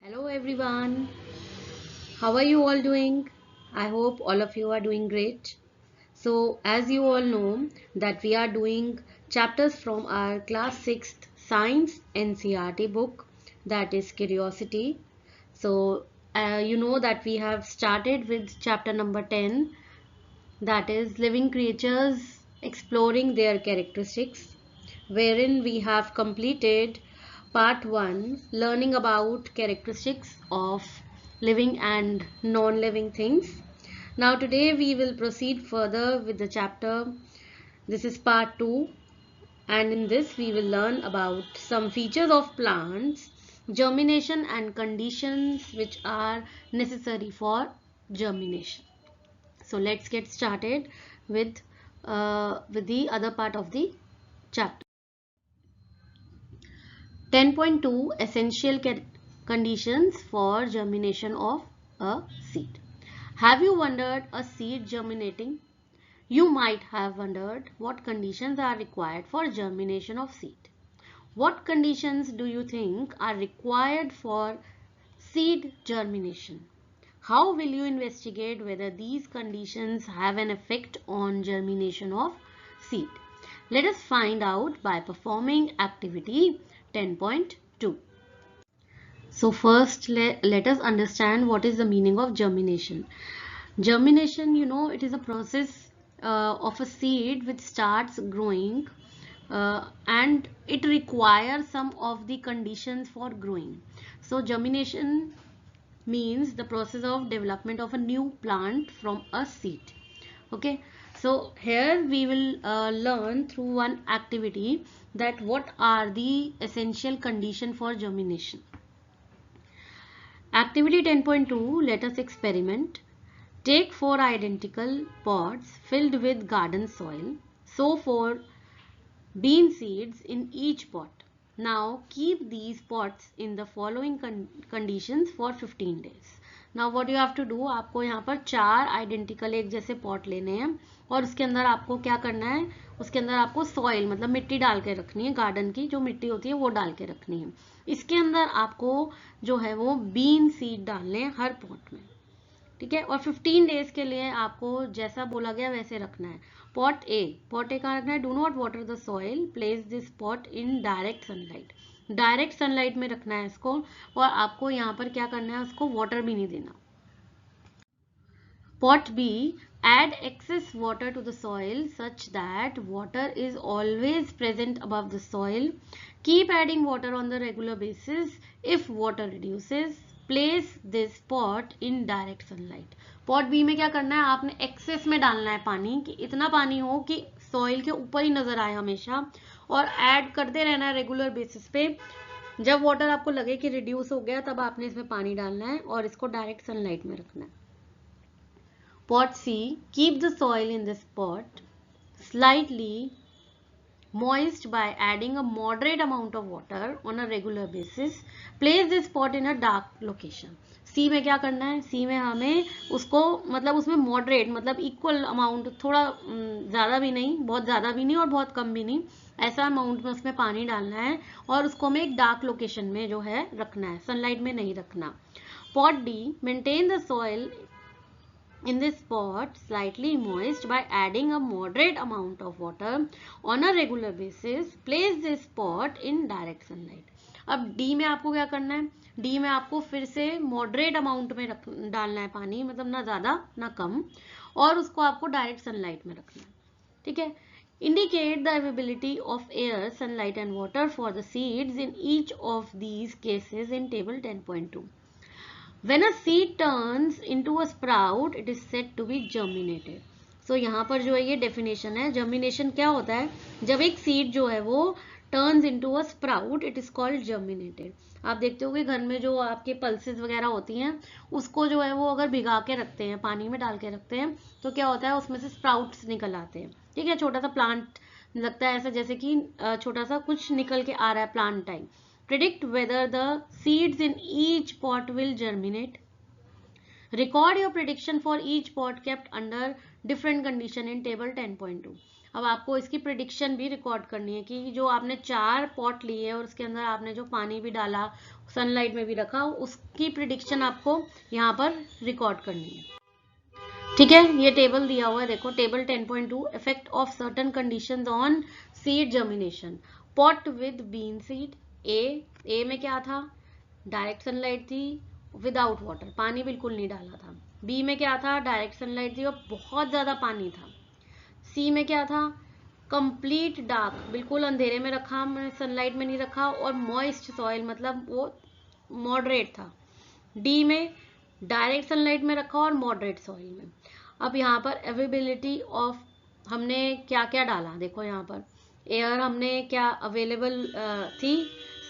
Hello everyone, how are you all doing? I hope all of you are doing great. So as you all know that we are doing chapters from our class 6th science NCERT book, that is Curiosity. So you know that we have started with chapter number 10, that is living creatures exploring their characteristics, wherein we have completed part 1 learning about characteristics of living and non-living things. Now today we will proceed further with the chapter. This is part 2, and in this we will learn about some features of plants, germination and conditions which are necessary for germination. So let's get started with the other part of the chapter. 10.2 Essential conditions for germination of a seed. Have you wondered a seed germinating? You might have wondered what conditions are required for germination of seed. What conditions do you think are required for seed germination? How will you investigate whether these conditions have an effect on germination of seed? Let us find out by performing activity 10.2. So first let us understand what is the meaning of germination. Germination, it is a process of a seed which starts growing and it requires some of the conditions for growing. So germination means the process of development of a new plant from a seed. Okay, so here we will learn through one activity that what are the essential condition for germination. Activity 10.2, let us experiment. Take 4 identical pots filled with garden soil. Sow 4 bean seeds in each pot. Now keep these pots in the following conditions for 15 days. Now what you have to do, आपको यहाँ पर 4 identical एक जैसे pot लेने हैं और उसके अंदर आपको क्या करना है, उसके अंदर आपको सॉइल मतलब मिट्टी डाल के रखनी है, गार्डन की जो मिट्टी होती है वो डाल के रखनी है. इसके अंदर आपको जो है वो बीन सीड डालने हैं हर पॉट में. ठीक है, और 15 डेज के लिए आपको जैसा बोला गया वैसे रखना है. पॉट ए कहाँ रखना है, do not water the soil, place this pot in direct sunlight. Direct sunlight में रखना है इसको, और आपको यहाँ पर क्या करना है, उसको वाटर भी नहीं देना. Pot B, add excess water to the soil such that water is always present above the soil. Keep adding water on the regular basis. If water reduces, place this pot in direct sunlight. Pot B में क्या करना है, आपने excess में डालना है पानी, कि इतना पानी हो कि soil के ऊपर ही नजर आए हमेशा, और add करते रहना है regular basis पे. जब water आपको लगे कि reduce हो गया तब आपने इसमें पानी डालना है और इसको direct sunlight में रखना है. Pot C, keep the soil in this pot slightly moist by adding a moderate amount of water on a regular basis. Place this pot in a dark location. C में क्या करना है, C में हमें उसको मतलब उसमें moderate मतलब equal amount, थोड़ा ज़्यादा भी नहीं, बहुत ज़्यादा भी नहीं और बहुत कम भी नहीं, ऐसा अमाउंट में उसमें पानी डालना है और उसको हमें एक डार्क लोकेशन में जो है रखना है, सनलाइट में नहीं रखना. Pot D, maintain the soil in this pot slightly moist by adding a moderate amount of water on a regular basis. Place this pot in direct sunlight. अब D में आपको क्या करना है, D में आपको फिर से moderate amount में डालना है पानी, मतलब ना ज़्यादा ना कम, और उसको आपको डायरेक्ट सनलाइट में रखना है. ठीक है. Indicate the availability of air, sunlight and water for the seeds in each of these cases in table 10.2. When a seed turns into a sprout, it is said to be germinated. So यहाँ पर जो है ये definition है. Germination क्या होता है, जब एक seed जो है वो turns into a sprout, it is called germinated. आप देखते हो कि घर में जो आपके pulses वगैरह होती हैं उसको जो है वो अगर भिगा के रखते हैं, पानी में डाल के रखते हैं, तो क्या होता है उसमें से sprouts निकल आते हैं. ठीक है, छोटा सा plant लगता है ऐसा जैसे कि छोटा सा कुछ निकल के आ रहा है plant type. Predict whether the seeds in each pot will germinate. Record your prediction for each pot kept under different condition in table 10.2. अब आपको इसकी प्रिडिक्शन भी रिकॉर्ड करनी है कि जो आपने 4 पॉट लिए है और उसके अंदर आपने जो पानी भी डाला, सनलाइट में भी रखा, उसकी प्रिडिक्शन आपको यहाँ पर रिकॉर्ड करनी है। ठीक है, ये टेबल दिया हुआ है, देखो table 10.2 effect of certain conditions on seed germination. Pot with bean seed, A में क्या था, डायरेक्ट सनलाइट थी विदाउट वाटर, पानी बिल्कुल नहीं डाला था। बी में क्या था, डायरेक्ट सनलाइट थी और बहुत ज्यादा पानी था। सी में क्या था, कंप्लीट डार्क, बिल्कुल अंधेरे में रखा, सनलाइट में नहीं रखा, और मॉइस्ट सॉइल, मतलब वो मॉडरेट था। डी में डायरेक्ट सनलाइट में रखा और मॉडरेट सॉइल में। अब यहाँ पर अवेलेबिलिटी ऑफ हमने क्या क्या डाला, देखो यहाँ पर एयर हमने क्या अवेलेबल थी,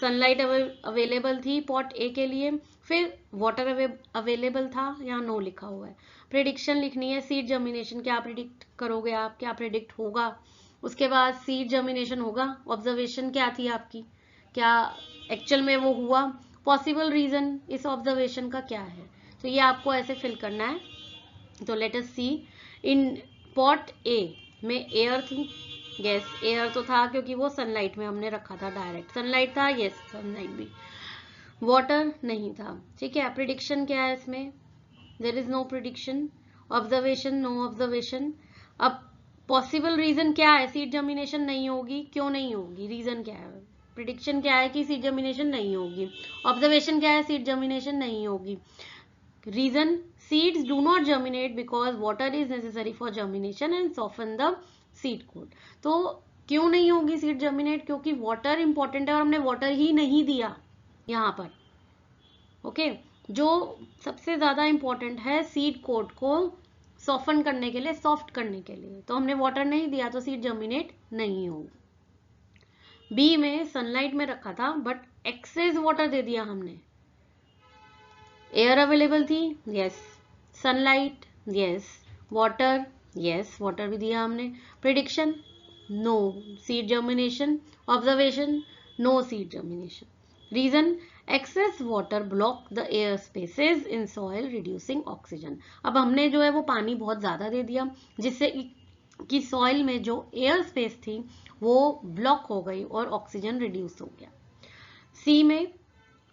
सनलाइट अवेलेबल थी पॉट ए के लिए, फिर वाटर अवेलेबल था, यहाँ नो लिखा हुआ है। प्रिडिक्शन लिखनी है, सीड जर्मिनेशन क्या प्रिडिक्ट करोगे आप, क्या प्रिडिक्ट होगा, उसके बाद सीड जर्मिनेशन होगा, ऑब्जर्वेशन क्या थी आपकी, क्या एक्चुअल में वो हुआ, पॉसिबल रीजन इस ऑब्जर्वेशन का क्या है, तो ये आपको ऐसे फिल करना है। तो लेट अस सी, इन पॉट ए में एयर थी, यस एयर तो था क्योंकि वो सनलाइट में हमने रखा था, डायरेक्ट सनलाइट था, यस सनलाइट भी। वाटर नहीं था, ठीक है। प्रिडिक्शन क्या है इसमें, there is no prediction. Observation, no observation. अब पॉसिबल रीजन क्या है, सीड जर्मिनेशन नहीं होगी, क्यों नहीं होगी, रीजन क्या है, प्रिडिक्शन क्या है कि सीड जर्मिनेशन नहीं होगी, ऑब्जर्वेशन क्या है, सीड जर्मिनेशन नहीं होगी, reason seeds do not germinate because water is necessary for germination and soften the seed coat। तो क्यों नहीं होगी सीड जर्मिनेट, क्योंकि वाटर इंपॉर्टेंट है और हमने वाटर ही नहीं दिया यहाँ पर। ओके, जो सबसे ज्यादा इंपॉर्टेंट है सीड कोट को सॉफन करने के लिए, सॉफ्ट करने के लिए, तो हमने वाटर नहीं दिया तो सीड जर्मिनेट नहीं होगी। बी में सनलाइट में रखा था बट एक्सेस वाटर दे दिया हमने, एयर अवेलेबल थी, yes, sunlight, yes, water, yes water भी दिया हमने। Prediction, no seed germination. Observation, no seed germination. Reason, excess water block the air spaces in soil reducing oxygen. अब हमने जो है वो पानी बहुत ज्यादा दे दिया जिससे कि सॉइल में जो एयर स्पेस थी वो ब्लॉक हो गई और ऑक्सीजन रिड्यूस हो गया। सी में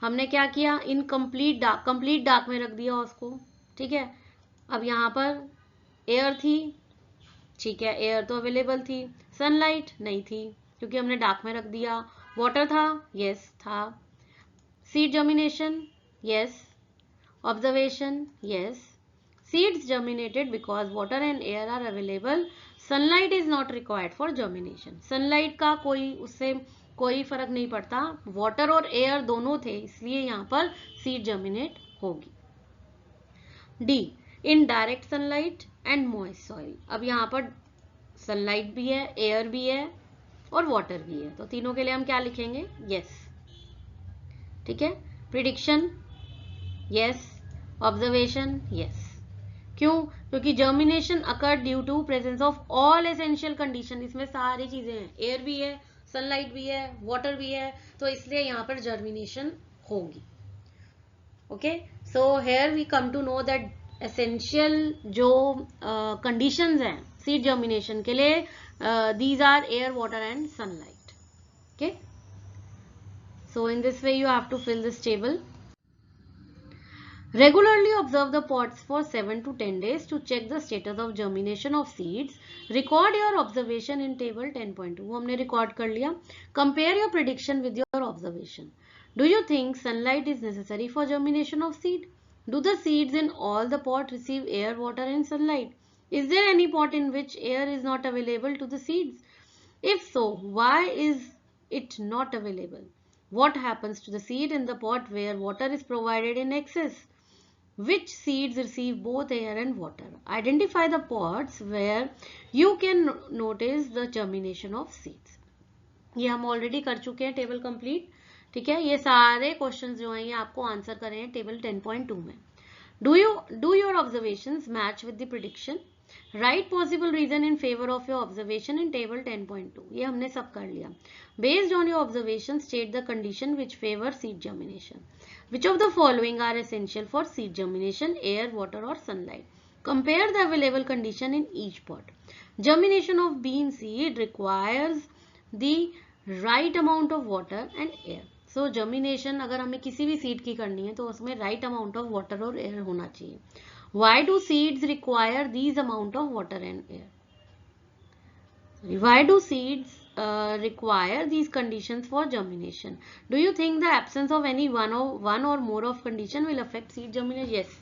हमने क्या किया, इनकम्प्लीट डार्क, कंप्लीट डार्क में रख दिया उसको, ठीक है। अब यहाँ पर एयर थी, ठीक है, एयर तो अवेलेबल थी, सनलाइट नहीं थी क्योंकि हमने डार्क में रख दिया, वाटर था, यस था, seed germination, yes, observation, yes, seeds germinated because water and air are available, sunlight is not required for germination. Sunlight का कोई उससे कोई फर्क नहीं पड़ता, वाटर और एयर दोनों थे इसलिए यहाँ पर सीड जर्मिनेट होगी। D, in direct sunlight and moist soil. अब यहाँ पर सनलाइट भी है, एयर भी है और वाटर भी है, तो तीनों के लिए हम क्या लिखेंगे, यस, ठीक है। Prediction, yes, observation, yes. क्यों, क्योंकि germination occur due to presence of all essential condition, इसमें सारी चीजें हैं, एयर भी है, सनलाइट भी है, वाटर भी है, तो इसलिए यहाँ पर जर्मिनेशन होगी। Okay, so here we come to know that essential जो कंडीशंस हैं सीड जर्मिनेशन के लिए, these are air, water and sunlight. Okay, so in this way you have to fill this table. Regularly observe the pods for 7 to 10 days to check the status of germination of seeds. Record your observation in table 10.2. वो हमने record कर लिया. Compare your prediction with your observation. Do you think sunlight is necessary for germination of seed? Do the seeds in all the pods receive air, water and sunlight? Is there any pot in which air is not available to the seeds? If so, why is it not available? What happens to the seed in the pot where water is provided in excess? Which seeds receive both air and water? Identify the pots where you can notice the germination of seeds. ये हम already कर चुके हैं, table complete, ठीक है। ये सारे questions जो हैं ये आपको आंसर करें हैं टेबल 10.2 में। Do your observations match with the prediction? Write possible reason in favor of your observation in table 10.2. ये हमने सब कर लिया। Based on your observations, state the condition which favor seed germination. Which of the following are essential for seed germination? Air, water or sunlight? Compare the available condition in each pot. Germination of bean seed requires the right amount of water and air. So germination अगर हमें किसी भी seed की करनी है तो उसमें right amount of water और air होना चाहिए. Why do seeds require these amount of water and air? Why do seeds require these conditions for germination? Do you think the absence of any one or more of condition will affect seed germination? Yes.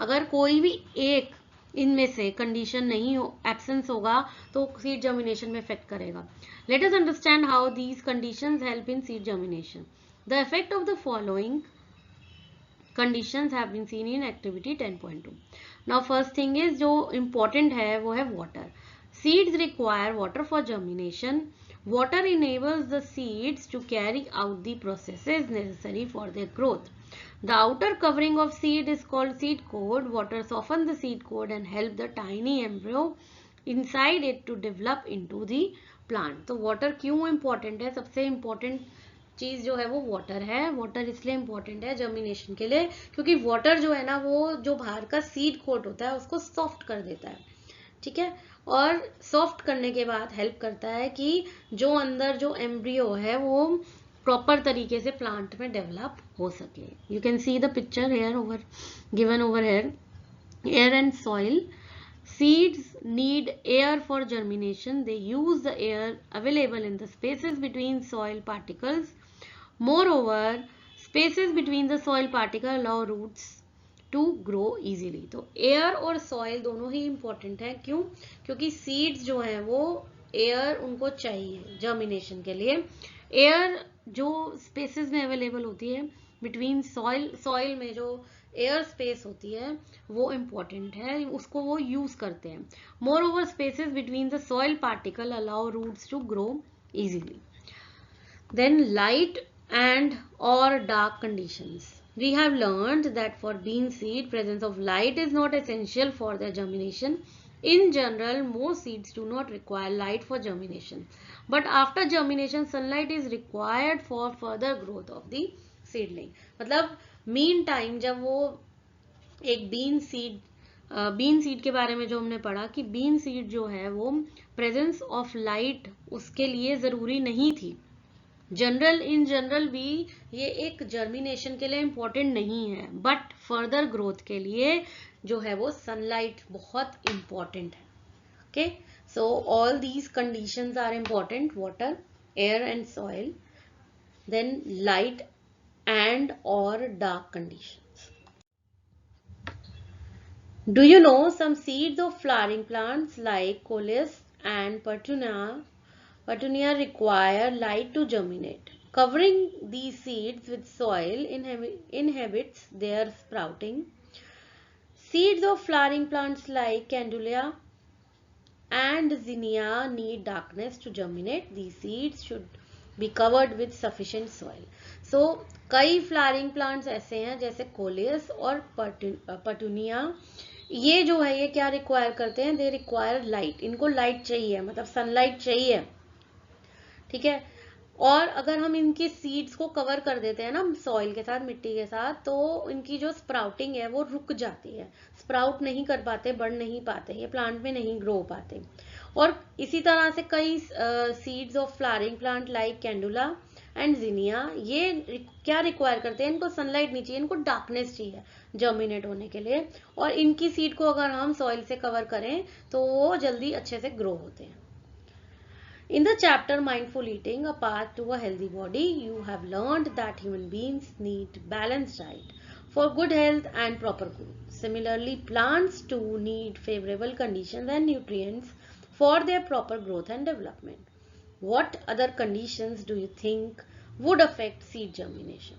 अगर कोई भी एक इनमें से condition नहीं हो, absence होगा तो सीड जर्मिनेशन में इफेक्ट करेगा. Let us understand how these conditions help in seed germination. The effect of the following conditions have been seen in activity 10.2. Now first thing is जो important है वो है water. Seeds require water for germination. Water enables the seeds to carry out the processes necessary for their growth. The outer covering of seed is called seed coat. Water softens the seed coat and help the tiny embryo inside it to develop into the plant. तो water क्यों important है? सबसे important चीज जो है वो water है. Water इसलिए इंपॉर्टेंट है जर्मिनेशन के लिए क्योंकि वाटर जो है ना वो जो बाहर का सीड कोट होता है उसको सॉफ्ट कर देता है. ठीक है. और सॉफ्ट करने के बाद हेल्प करता है कि जो अंदर जो एम्ब्रियो है वो प्रॉपर तरीके से प्लांट में डेवलप हो सके. You can see the picture here over given over here. Air and soil. Seeds need air for germination. They use the air available in the spaces between soil particles. Moreover, spaces between the soil particle allow roots to grow easily. तो air और soil दोनों ही important है. क्यों? क्योंकि seeds जो हैं वो air उनको चाहिए germination के लिए. air जो spaces में available होती है between soil में जो एयर स्पेस होती है वो इम्पॉर्टेंट है, उसको वो यूज करते हैं. Moreover spaces between the soil particle allow roots to grow easily. Then light and or dark conditions. We have learned that for bean seed, presence of light is not essential for their germination. In general, most seeds do not require light for germination. But after germination, sunlight is required for further growth of the seedling. मतलब mean time जब वो एक been seed के बारे में जो हमने पढ़ा कि बीन सीड जो है वो प्रेजेंस ऑफ लाइट उसके लिए जरूरी नहीं थी. इन जनरल भी ये एक जर्मिनेशन के लिए इम्पोर्टेंट नहीं है, बट फर्दर ग्रोथ के लिए जो है वो सनलाइट बहुत इम्पोर्टेंट है. Okay, so all these conditions are important. Water, air and soil, then light and or dark conditions. Do you know some seeds of flowering plants like coleus and petunia require light to germinate. Covering these seeds with soil inhibits their sprouting. Seeds of flowering plants like calendula and zinnia need darkness to germinate. These seeds should be covered with sufficient soil. So कई flowering plants ऐसे हैं जैसे coleus और पटूनिया. ये जो है ये क्या रिक्वायर करते हैं? They require light. इनको लाइट चाहिए, मतलब सनलाइट चाहिए. ठीक है. और अगर हम इनकी सीड्स को कवर कर देते हैं ना सॉइल के साथ, मिट्टी के साथ, तो इनकी जो स्प्राउटिंग है वो रुक जाती है. स्प्राउट नहीं कर पाते, बढ़ नहीं पाते, ये प्लांट में नहीं ग्रो हो पाते. और इसी तरह से कई seeds of flowering plant like calendula and zinnia ये क्या रिक्वायर करते हैं? इनको सनलाइट नहीं चाहिए, इनको डार्कनेस चाहिए जर्मिनेट होने के लिए. और इनकी सीड को अगर हम सॉइल से कवर करें तो वो जल्दी अच्छे से ग्रो होते हैं. In the chapter Mindful Eating, a path to a healthy body, you have learned that human beings need balanced diet for good health and proper growth. Similarly, plants too need favorable conditions and nutrients for their proper growth and development. What other conditions do you think would affect seed germination?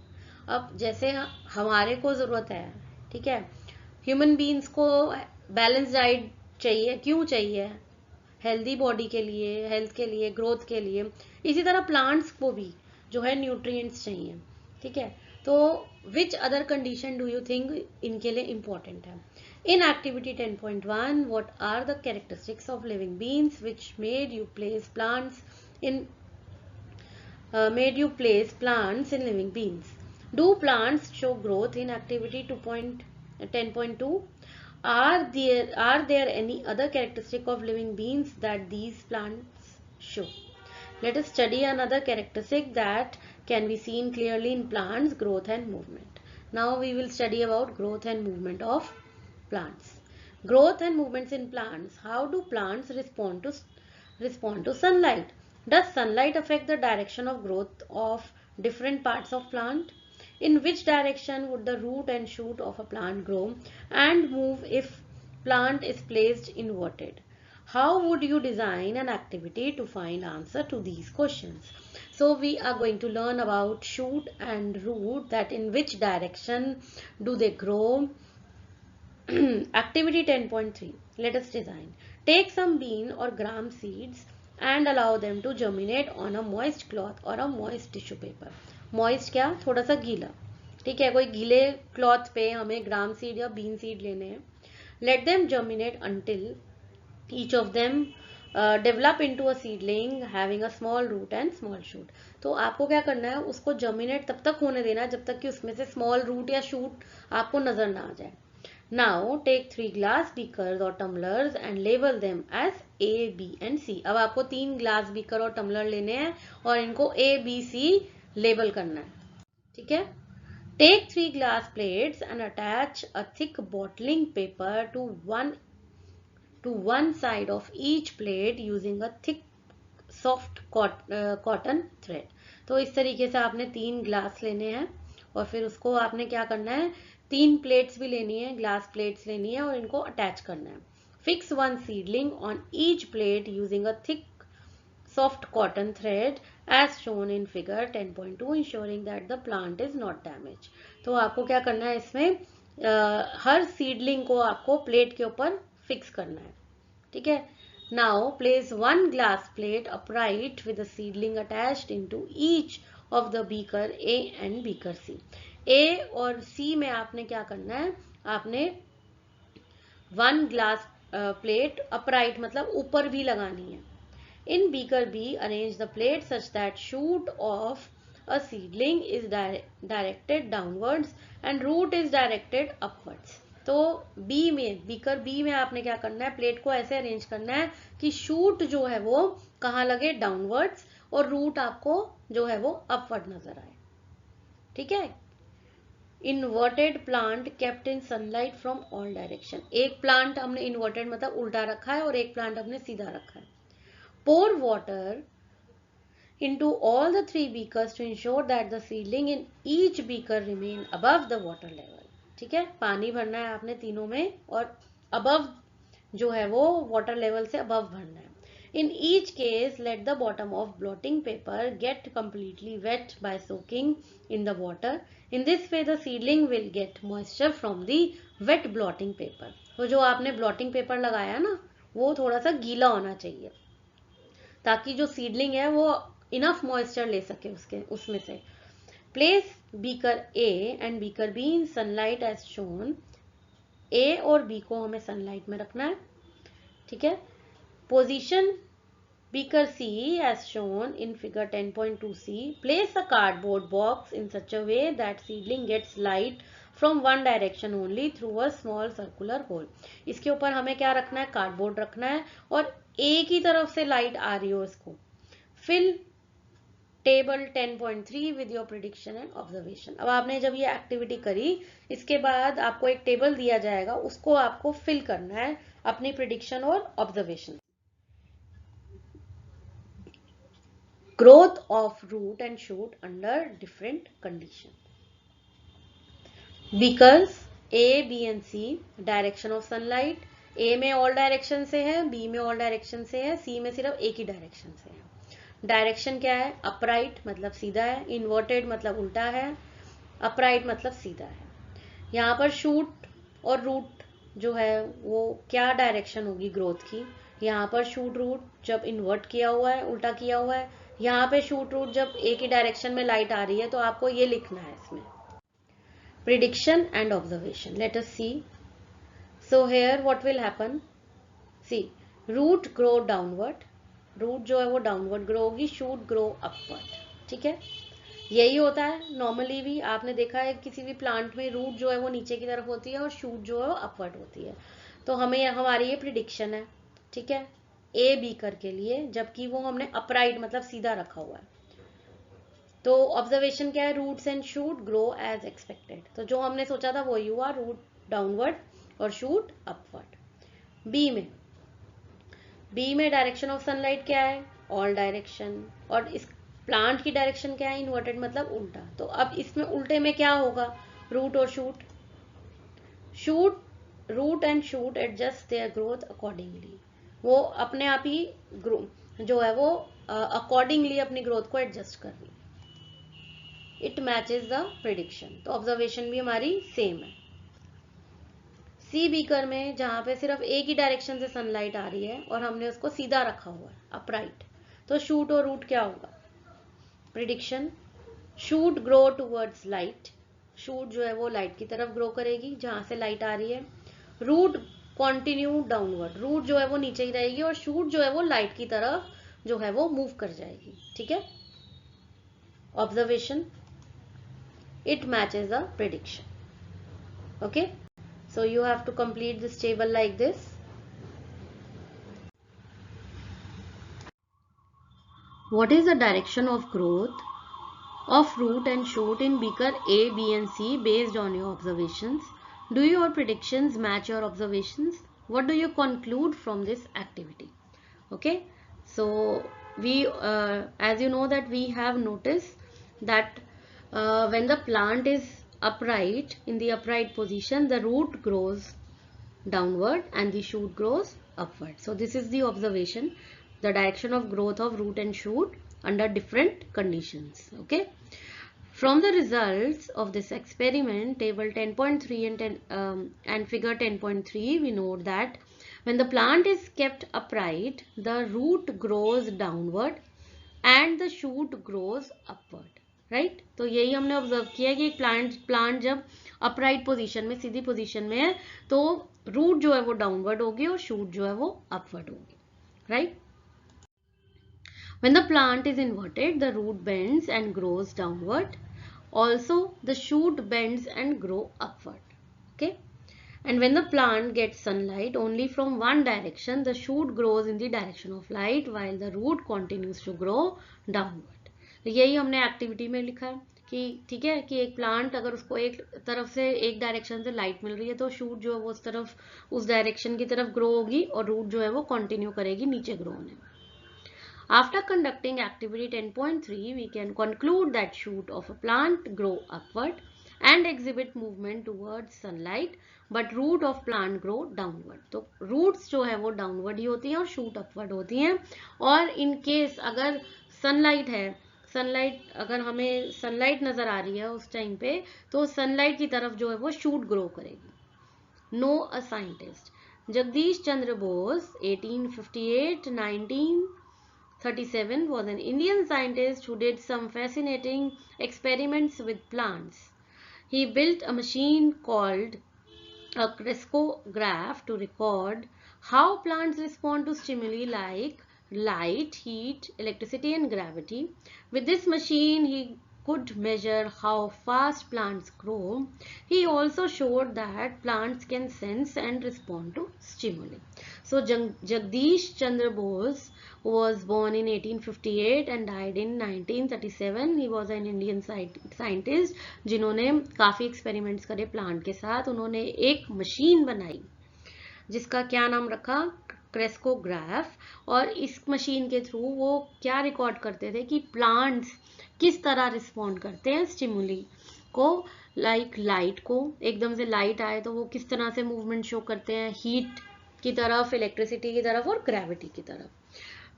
अब जैसे हमारे को जरूरत है, ठीक है, human beings को balance diet चाहिए. क्यों चाहिए? हेल्दी बॉडी के लिए, हेल्थ के लिए, ग्रोथ के लिए. इसी तरह प्लांट्स को भी जो है न्यूट्रिएंट्स चाहिए. ठीक है. तो which other condition do you think इनके लिए इंपॉर्टेंट है? In activity 10.1, what are the characteristics of living beings which made you place plants in living beings? Do plants show growth in activity 10.2? Are there any other characteristic of living beings that these plants show? Let us study another characteristic that can be seen clearly in plants: growth and movement. Now we will study about growth and movement of plants. Growth and movements in plants. How do plants respond to sunlight? Does sunlight affect the direction of growth of different parts of plant? In which direction would the root and shoot of a plant grow and move if plant is placed inverted? How would you design an activity to find answer to these questions? So we are going to learn about shoot and root, that in which direction do they grow. Activity 10.3. Let us design. Take some bean or gram seeds and allow them to germinate on a moist cloth or a moist tissue paper. Moist क्या, थोड़ा सा गीला, ठीक है, कोई गीले cloth पे हमें ग्राम सीड या बीन सीड लेने हैं. Let them germinate until each of them develop into a seedling having a small root and small shoot. तो आपको क्या करना है, उसको जर्मिनेट तब तक होने देना है जब तक कि उसमें से स्मॉल रूट या शूट आपको नजर ना आ जाए. Now take 3 glass beakers or tumblers and label them as A, B and C. अब आपको 3 ग्लास बीकर और टम्बलर लेने हैं और इनको A, B, C लेबल करना है, ठीक है. Take 3 glass plates and attach a thick bottling paper to one side of each plate using a thick soft cotton thread. तो इस तरीके से आपने 3 ग्लास लेने हैं और फिर उसको आपने क्या करना है, 3 प्लेट्स भी लेनी है, ग्लास प्लेट्स लेनी है और इनको अटैच करना है. Fix one seedling on each plate using a thick soft cotton thread as shown in figure 10.2 ensuring that the plant is not damaged. तो आपको क्या करना है, इसमें हर सीडलिंग को आपको प्लेट के ऊपर फिक्स करना है, ठीक है. Now place one glass plate upright with the seedling attached into each of the beaker A and beaker C. A और C में आपने क्या करना है, आपने 1 ग्लास प्लेट अपराइट मतलब ऊपर भी लगानी है. In beaker B, arrange the plate such that shoot of a seedling is directed downwards and root is directed upwards. तो B में, बीकर B में आपने क्या करना है, प्लेट को ऐसे अरेंज करना है कि शूट जो है वो कहाँ लगे, डाउनवर्ड्स, और रूट आपको जो है वो अपवर्ड नजर आए, ठीक है. Inverted plant kept in sunlight from all direction. एक प्लांट हमने इन्वर्टेड मतलब उल्टा रखा है और एक प्लांट हमने सीधा रखा है. Pour water into all the 3 beakers to ensure that the seedling in each beaker remain above the water level. ठीक है, पानी भरना है आपने तीनों में और above जो है वो water level से above भरना है. In each case, let the bottom of blotting paper get completely wet by soaking in the water. In this way, the seedling will get moisture from the wet blotting paper. तो जो आपने blotting paper लगाया ना, वो थोड़ा सा गीला होना चाहिए ताकि जो सीडलिंग है वो इनफ मॉइस्चर ले सके उसमें से. Place beaker A and beaker B in sunlight as shown. A और बी को हमें सनलाइट में रखना है, ठीक है. Position beaker C as shown in figure 10.2 C. Place a cardboard box in such a way that seedling gets light from one direction only through a small circular hole. इसके ऊपर हमें क्या रखना है, कार्डबोर्ड रखना है और एक ही तरफ से लाइट आ रही हो इसको. Fill table 10.3 with your prediction and observation. अब आपने जब ये एक्टिविटी करी, इसके बाद आपको एक टेबल दिया जाएगा, उसको आपको फिल करना है अपनी प्रिडिक्शन और observation. Growth of root and shoot under different condition. Beakers A, B and C, direction of sunlight. A में ऑल डायरेक्शन से है, बी में ऑल डायरेक्शन से है, सी में सिर्फ एक ही डायरेक्शन से है. डायरेक्शन क्या है, अपराइट मतलब सीधा है, इन्वर्टेड मतलब उल्टा है, अपराइट मतलब सीधा है. यहाँ पर शूट और रूट जो है वो क्या डायरेक्शन होगी ग्रोथ की. यहाँ पर शूट रूट जब इन्वर्ट किया हुआ है, उल्टा किया हुआ है. यहाँ पे शूट रूट जब एक ही डायरेक्शन में लाइट आ रही है, तो आपको ये लिखना है इसमें. Prediction and observation. Let us see. So here what will happen? See, root grow downward. Root जो है वो downward grow होगी, shoot grow upward. ठीक है. यही होता है नॉर्मली भी, आपने देखा है किसी भी प्लांट में रूट जो है वो नीचे की तरफ होती है और शूट जो है वो अपवर्ड होती है। तो हमें हमारी ये प्रिडिक्शन है, ठीक है, ए बी कर के लिए, जबकि वो हमने अपराइट मतलब सीधा रखा हुआ है। तो ऑब्जर्वेशन क्या है, roots and shoot grow as expected, तो जो हमने सोचा था वही हुआ, रूट डाउनवर्ड और शूट अपवर्ड। बी में डायरेक्शन ऑफ सनलाइट क्या है, ऑल डायरेक्शन, और इस प्लांट की डायरेक्शन क्या है, इन्वर्टेड मतलब उल्टा। तो अब इसमें उल्टे में क्या होगा, रूट और shoot root and shoot adjust their growth accordingly, वो अपने आप ही जो है वो अकॉर्डिंगली अपनी ग्रोथ को एडजस्ट कर रही है। इट मैचेस द प्रिडिक्शन, तो ऑब्जर्वेशन भी हमारी सेम है। सी बीकर में जहां पे सिर्फ एक ही डायरेक्शन से सनलाइट आ रही है और हमने उसको सीधा रखा हुआ है अपराइट, तो शूट और रूट क्या होगा, prediction, shoot grow towards light, shoot जो है वो लाइट की तरफ ग्रो करेगी जहां से लाइट आ रही है। रूट कंटिन्यू डाउनवर्ड, रूट जो है वो नीचे ही रहेगी और शूट जो है वो लाइट की तरफ जो है वो मूव कर जाएगी, ठीक है। Observation, it matches the prediction. Okay, so you have to complete this table like this. What is the direction of growth of root and shoot in beaker A, B and C based on your observations? Do your predictions match your observations? What do you conclude from this activity? Okay, so we as you know that we have noticed that when the plant is upright, in the upright position, the root grows downward and the shoot grows upward. So this is the observation, the direction of growth of root and shoot under different conditions. Okay. From the results of this experiment, table 10.3 and figure 10.3, we note that when the plant is kept upright, the root grows downward and the shoot grows upward. Right, तो यही हमने observe किया कि एक plant जब upright position में, सीधी position में है, तो रूट जो है वो डाउनवर्ड होगी और शूट जो है वो अपवर्ड होगी, right. When the plant is inverted, the root bends and grows downward. Also, the shoot bends and grow upward. Okay. And when the plant gets sunlight only from one direction, the shoot grows in the direction of light while the root continues to grow downward. तो यही हमने activity में लिखा है कि ठीक है, कि एक प्लांट अगर उसको एक तरफ से, एक डायरेक्शन से लाइट मिल रही है, तो शूट जो है वो उस तरफ, उस डायरेक्शन की तरफ ग्रो होगी और रूट जो है वो कंटिन्यू करेगी नीचे ग्रो होने में। After conducting activity 10.3, we can conclude that shoot of a plant grow upward and exhibit movement towards sunlight, but root of plant grow downward. तो roots जो है वो downward ही होती हैं और shoot upward होती हैं। और in case अगर sunlight है, सनलाइट अगर हमें सनलाइट नजर आ रही है उस टाइम पे, तो सनलाइट की तरफ जो है वो शूट ग्रो करेगी। Know a scientist, Jagdish Chandra Bose 1858-1937 was an Indian scientist who did some fascinating experiments with plants. He built a machine called a crescograph to record how plants respond to stimuli like light, heat, electricity and gravity. With this machine, he could measure how fast plants grow. He also showed that plants can sense and respond to stimuli. So Jagdish Chandra Bose was born in 1858 and died in 1937. He was an Indian scientist जिन्होंने काफी experiments करे plant के साथ। उन्होंने एक machine बनाई जिसका क्या नाम रखा, क्रेस्कोग्राफ, और इस मशीन के थ्रू वो क्या रिकॉर्ड करते थे कि प्लांट्स किस तरह रिस्पॉन्ड करते हैं स्टिमुली को, लाइक लाइट को, एकदम से लाइट आए तो वो किस तरह से मूवमेंट शो करते हैं, हीट की तरफ, इलेक्ट्रिसिटी की तरफ और ग्रेविटी की तरफ।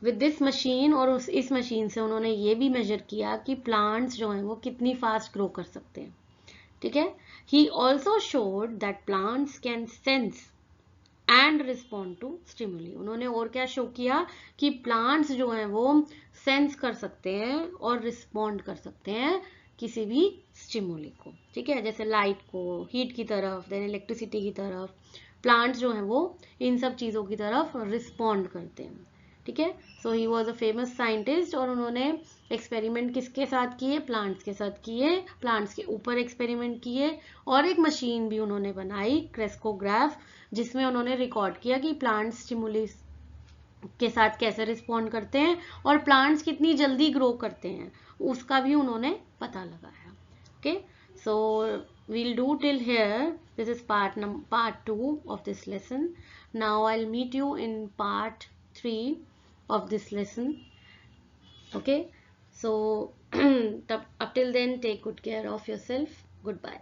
विद दिस मशीन, और इस मशीन से उन्होंने ये भी मेजर किया कि प्लांट्स जो हैं वो कितनी फास्ट ग्रो कर सकते हैं, ठीक है। He also showed that plants can sense and respond to stimuli. उन्होंने और क्या शो किया कि प्लांट्स जो हैं वो सेंस कर सकते हैं और रिस्पॉन्ड कर सकते हैं किसी भी स्टिमुली को, ठीक है, जैसे लाइट को, हीट की तरफ, देन इलेक्ट्रिसिटी की तरफ, प्लांट्स जो हैं वो इन सब चीजों की तरफ रिस्पॉन्ड करते हैं, ठीक है। So he was a famous scientist और उन्होंने एक्सपेरिमेंट किसके साथ किए? प्लांट्स के साथ किए, प्लांट्स के ऊपर एक्सपेरिमेंट किए, और एक मशीन भी उन्होंने बनाई, क्रेस्कोग्राफ, जिसमें उन्होंने रिकॉर्ड किया कि प्लांट्स स्टिमुली के साथ कैसे रिस्पॉन्ड करते हैं और प्लांट्स कितनी जल्दी ग्रो करते हैं, उसका भी उन्होंने पता लगाया. Okay, so we'll do till here. This is part 2 of this lesson. Now I'll meet you in part 3 of this lesson. Okay, so up till then, take good care of yourself. Goodbye.